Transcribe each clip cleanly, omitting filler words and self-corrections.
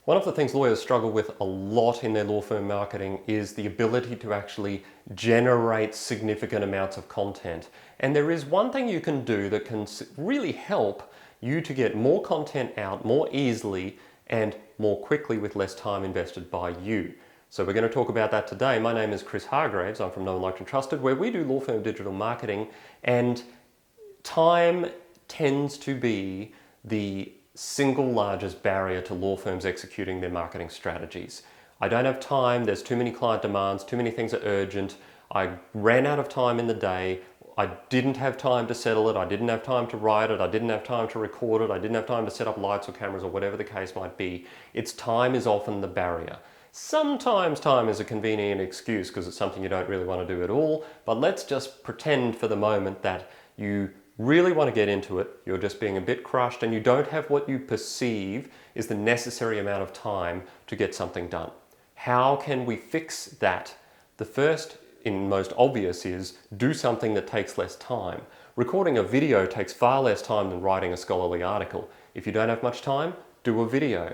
One of the things lawyers struggle with a lot in their law firm marketing is the ability to actually generate significant amounts of content. And there is one thing you can do that can really help you to get more content out more easily and more quickly with less time invested by you. So we're going to talk about that today. My name is Chris Hargraves. I'm from Known, Liked and Trusted, where we do law firm digital marketing, and time tends to be the single largest barrier to law firms executing their marketing strategies. I don't have time, there's too many client demands, too many things are urgent, I ran out of time in the day, I didn't have time to settle it, I didn't have time to write it, I didn't have time to record it, I didn't have time to set up lights or cameras or whatever the case might be. It's time is often the barrier. Sometimes time is a convenient excuse because it's something you don't really want to do at all, but let's just pretend for the moment that you really want to get into it, you're just being a bit crushed and you don't have what you perceive is the necessary amount of time to get something done. How can we fix that? The first and most obvious is do something that takes less time. Recording a video takes far less time than writing a scholarly article. If you don't have much time, do a video.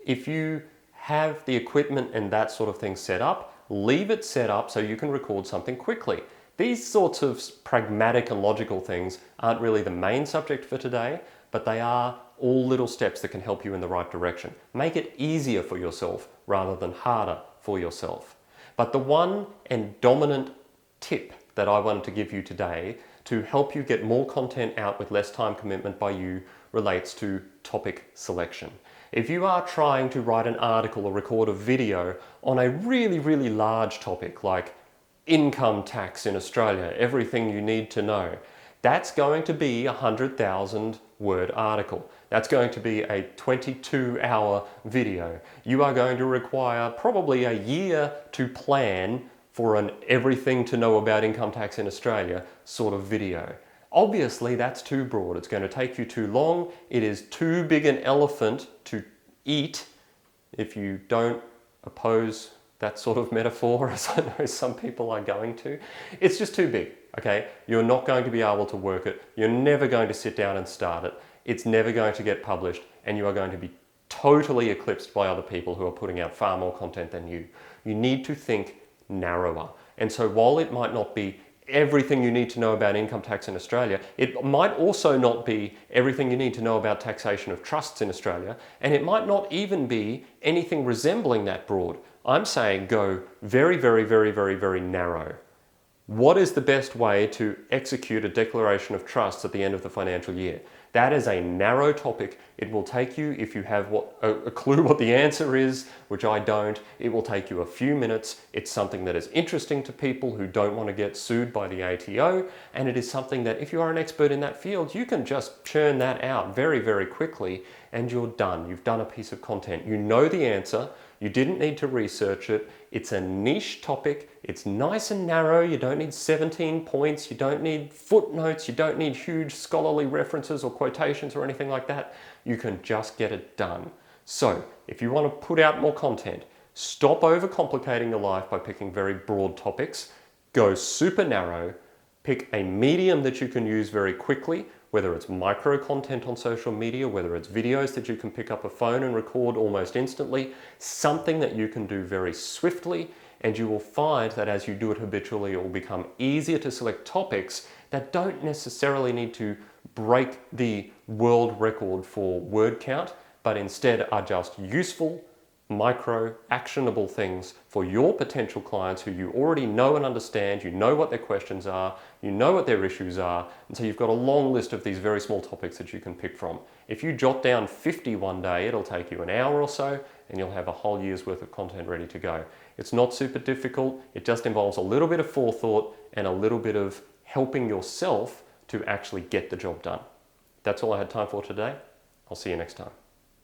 If you have the equipment and that sort of thing set up, leave it set up so you can record something quickly. These sorts of pragmatic and logical things aren't really the main subject for today, but they are all little steps that can help you in the right direction. Make it easier for yourself rather than harder for yourself. But the one and dominant tip that I wanted to give you today to help you get more content out with less time commitment by you relates to topic selection. If you are trying to write an article or record a video on a really large topic like income tax in Australia, everything you need to know, that's going to be a 100,000 word article. That's going to be a 22-hour video. You are going to require probably a year to plan for an everything to know about income tax in Australia sort of video. Obviously, that's too broad. It's going to take you too long. It is too big an elephant to eat if you don't oppose that sort of metaphor, as I know some people are going to. It's just too big, okay? You're not going to be able to work it. You're never going to sit down and start it. It's never going to get published, and you are going to be totally eclipsed by other people who are putting out far more content than you. You need to think narrower. And so while it might not be everything you need to know about income tax in Australia, it might also not be everything you need to know about taxation of trusts in Australia, and it might not even be anything resembling that broad. I'm saying go very narrow. What is the best way to execute a declaration of trusts at the end of the financial year? That is a narrow topic. It will take you, if you have a clue what the answer is, which I don't, it will take you a few minutes. It's something that is interesting to people who don't want to get sued by the ATO, and it is something that if you are an expert in that field, you can just churn that out very quickly and you're done. You've done a piece of content. You know the answer. You didn't need to research it. It's a niche topic. It's nice and narrow. You don't need 17 points. You don't need footnotes. You don't need huge scholarly references or quotations or anything like that. You can just get it done. So if you want to put out more content, stop overcomplicating your life by picking very broad topics. Go super narrow. Pick a medium that you can use very quickly, whether it's micro content on social media, whether it's videos that you can pick up a phone and record almost instantly, something that you can do very swiftly, and you will find that as you do it habitually, it will become easier to select topics that don't necessarily need to break the world record for word count, but instead are just useful, micro, actionable things for your potential clients who you already know and understand. You know what their questions are, you know what their issues are, and so you've got a long list of these very small topics that you can pick from. If you jot down 50 one day, it'll take you an hour or so, and you'll have a whole year's worth of content ready to go. It's not super difficult. It just involves a little bit of forethought and a little bit of helping yourself to actually get the job done. That's all I had time for today. I'll see you next time.